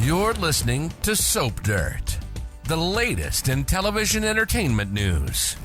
You're listening to Soap Dirt, the latest in television entertainment news.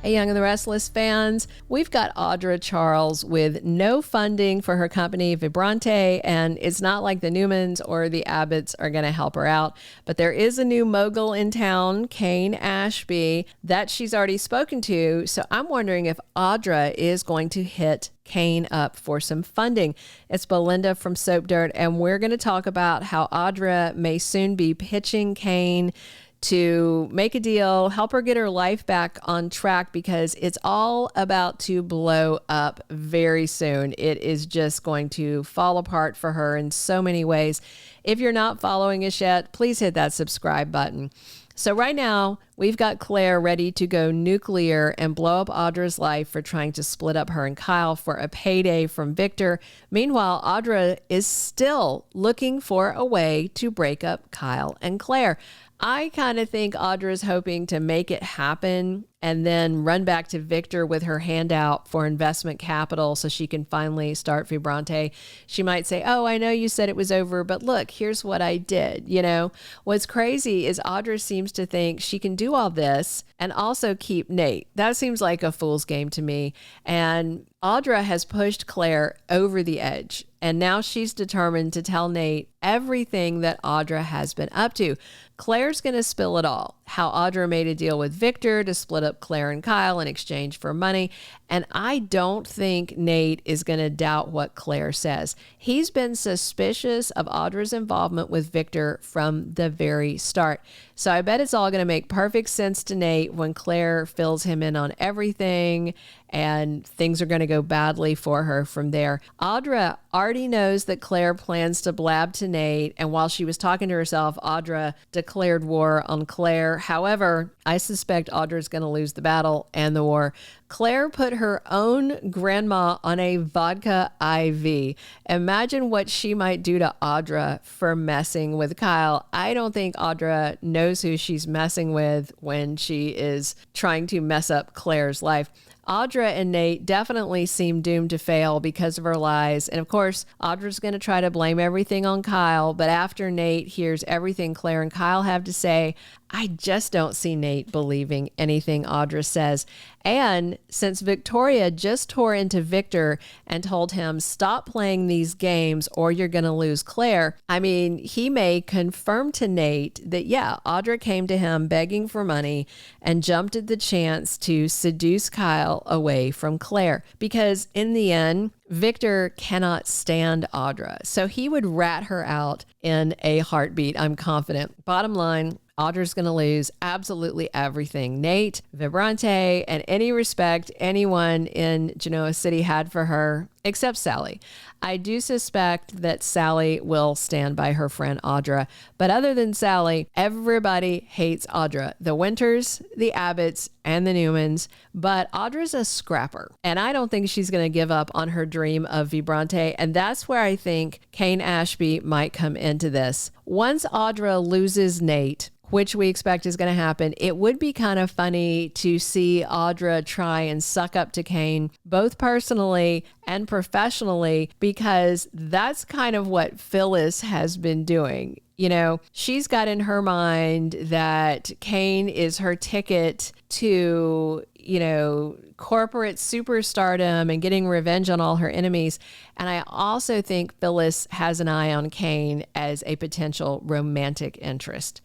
Hey, Young and the Restless fans, we've got Audra Charles with no funding for her company, Vibrante, and it's not like the Newmans or the Abbotts are going to help her out. But there is a new mogul in town, Kane Ashby, that she's already spoken to. So I'm wondering if Audra is going to hit Kane up for some funding. It's Belinda from Soap Dirt, and we're going to talk about how Audra may soon be pitching Kane to make a deal, help her get her life back on track, because it's all about to blow up very soon. It is just going to fall apart for her in so many ways. If you're not following us yet, please hit that subscribe button. So right now, we've got Claire ready to go nuclear and blow up Audra's life for trying to split up her and Kyle for a payday from Victor. Meanwhile, Audra is still looking for a way to break up Kyle and Claire. I kind of think Audra's hoping to make it happen and then run back to Victor with her handout for investment capital so she can finally start Vibrante. She might say, oh, I know you said it was over, but look, here's what I did. You know, what's crazy is Audra seems to think she can do all this and also keep Nate. That seems like a fool's game to me. And Audra has pushed Claire over the edge, and now she's determined to tell Nate everything that Audra has been up to. Claire's going to spill it all. How Audra made a deal with Victor to split up Claire and Kyle in exchange for money. And I don't think Nate is going to doubt what Claire says. He's been suspicious of Audra's involvement with Victor from the very start. So I bet it's all going to make perfect sense to Nate when Claire fills him in on everything, and things are going to go badly for her from there. Audra already knows that Claire plans to blab to Nate, and while she was talking to herself, Audra declared war on Claire. However, I suspect Audra's going to lose the battle and the war. Claire put her own grandma on a vodka IV. Imagine what she might do to Audra for messing with Kyle. I don't think Audra knows who she's messing with when she is trying to mess up Claire's life. Audra and Nate definitely seem doomed to fail because of her lies. And of course, Audra's going to try to blame everything on Kyle. But after Nate hears everything Claire and Kyle have to say, I just don't see Nate believing anything Audra says. And since Victoria just tore into Victor and told him, stop playing these games or you're going to lose Claire, I mean, he may confirm to Nate that, yeah, Audra came to him begging for money and jumped at the chance to seduce Kyle away from Claire. Because in the end, Victor cannot stand Audra, so he would rat her out in a heartbeat, I'm confident. Bottom line, Audra's going to lose absolutely everything. Nate, Vibrante, and any respect anyone in Genoa City had for her, except Sally. I do suspect that Sally will stand by her friend Audra. But other than Sally, everybody hates Audra. The Winters, the Abbotts, and the Newmans. But Audra's a scrapper. And I don't think she's going to give up on her dream of Vibrante. And that's where I think Kane Ashby might come into this. Once Audra loses Nate, which we expect is going to happen, it would be kind of funny to see Audra try and suck up to Kane, both personally and professionally, because that's kind of what Phyllis has been doing. You know, she's got in her mind that Kane is her ticket to, you know, corporate superstardom and getting revenge on all her enemies. And I also think Phyllis has an eye on Kane as a potential romantic interest.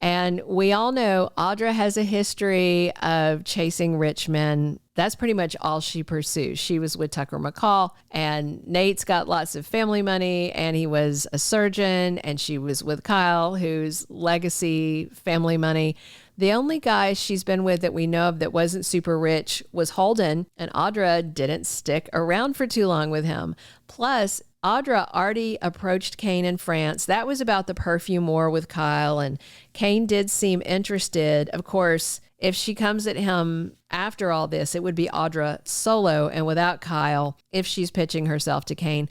And we all know Audra has a history of chasing rich men. That's pretty much all she pursues. She was with Tucker McCall, and Nate's got lots of family money, and he was a surgeon, and she was with Kyle, who's legacy family money. The only guy she's been with that we know of that wasn't super rich was Holden, and Audra didn't stick around for too long with him. Plus, Audra already approached Kane in France. That was about the perfume war with Kyle, and Kane did seem interested. Of course, if she comes at him after all this, it would be Audra solo and without Kyle if she's pitching herself to Kane.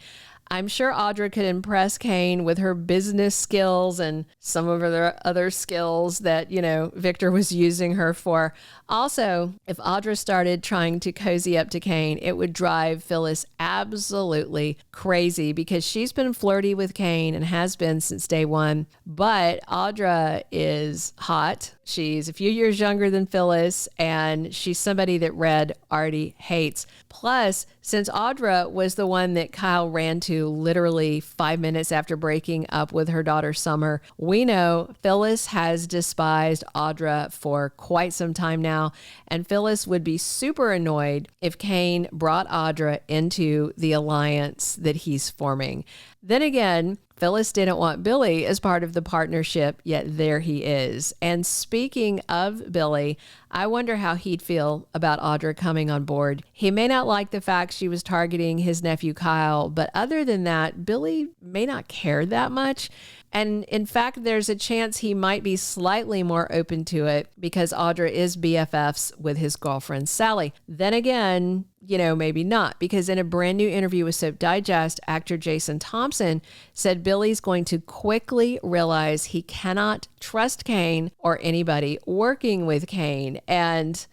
I'm sure Audra could impress Kane with her business skills and some of her other skills that, Victor was using her for. Also, if Audra started trying to cozy up to Kane, it would drive Phyllis absolutely crazy because she's been flirty with Kane and has been since day one. But Audra is hot. She's a few years younger than Phyllis, and she's somebody that Red already hates. Plus, since Audra was the one that Kyle ran to literally 5 minutes after breaking up with her daughter Summer, we know Phyllis has despised Audra for quite some time now, and Phyllis would be super annoyed if Kane brought Audra into the alliance that he's forming. Then again, Phyllis didn't want Billy as part of the partnership, yet there he is. And speaking of Billy, I wonder how he'd feel about Audra coming on board. He may not like the fact she was targeting his nephew Kyle, but other than that, Billy may not care that much. And in fact, there's a chance he might be slightly more open to it because Audra is BFFs with his girlfriend, Sally. Then again, maybe not, because in a brand new interview with Soap Digest, actor Jason Thompson said Billy's going to quickly realize he cannot trust Kane or anybody working with Kane. And,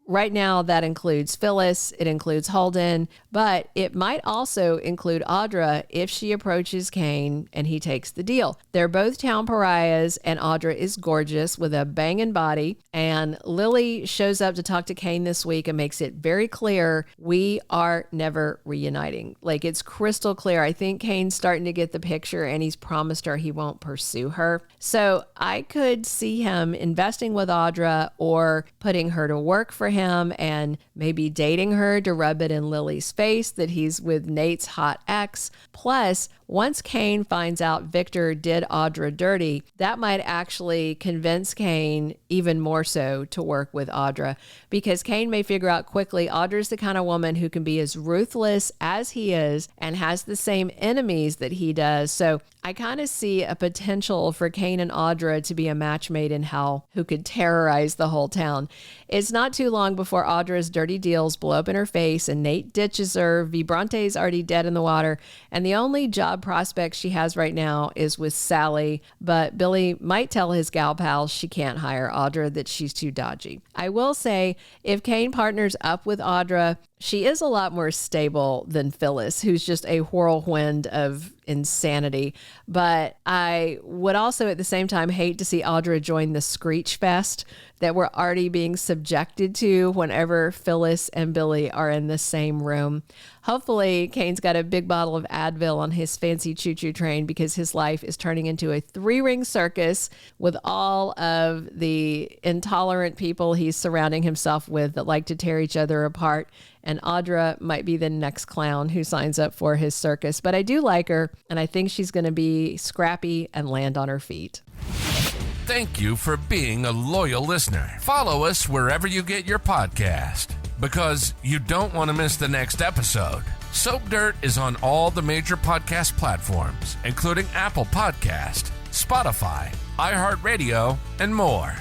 right now that includes Phyllis, it includes Holden, but it might also include Audra if she approaches Kane and he takes the deal. They're both town pariahs, and Audra is gorgeous with a banging body. And Lily shows up to talk to Kane this week and makes it very clear we are never reuniting. Like, it's crystal clear. I think Kane's starting to get the picture, and he's promised her he won't pursue her. So I could see him investing with Audra or putting her to work for him and maybe dating her to rub it in Lily's face that he's with Nate's hot ex. Plus, once Kane finds out Victor did Audra dirty, that might actually convince Kane even more so to work with Audra, because Kane may figure out quickly Audra's the kind of woman who can be as ruthless as he is and has the same enemies that he does. So I kind of see a potential for Kane and Audra to be a match made in hell who could terrorize the whole town. It's not too long before Audra's dirty deals blow up in her face and Nate ditches her. Vibrante's already dead in the water, and the only job prospect she has right now is with Sally, but Billy might tell his gal pals she can't hire Audra, that she's too dodgy. I will say, if Kane partners up with Audra, she is a lot more stable than Phyllis, who's just a whirlwind of insanity. But I would also at the same time hate to see Audra join the screech fest that we're already being subjected to whenever Phyllis and Billy are in the same room. Hopefully, Kane's got a big bottle of Advil on his fancy choo-choo train, because his life is turning into a 3-ring circus with all of the intolerant people he's surrounding himself with that like to tear each other apart. And Audra might be the next clown who signs up for his circus. But I do like her, and I think she's going to be scrappy and land on her feet. Thank you for being a loyal listener. Follow us wherever you get your podcast, because you don't want to miss the next episode. Soap Dirt is on all the major podcast platforms, including Apple Podcast, Spotify, iHeartRadio, and more.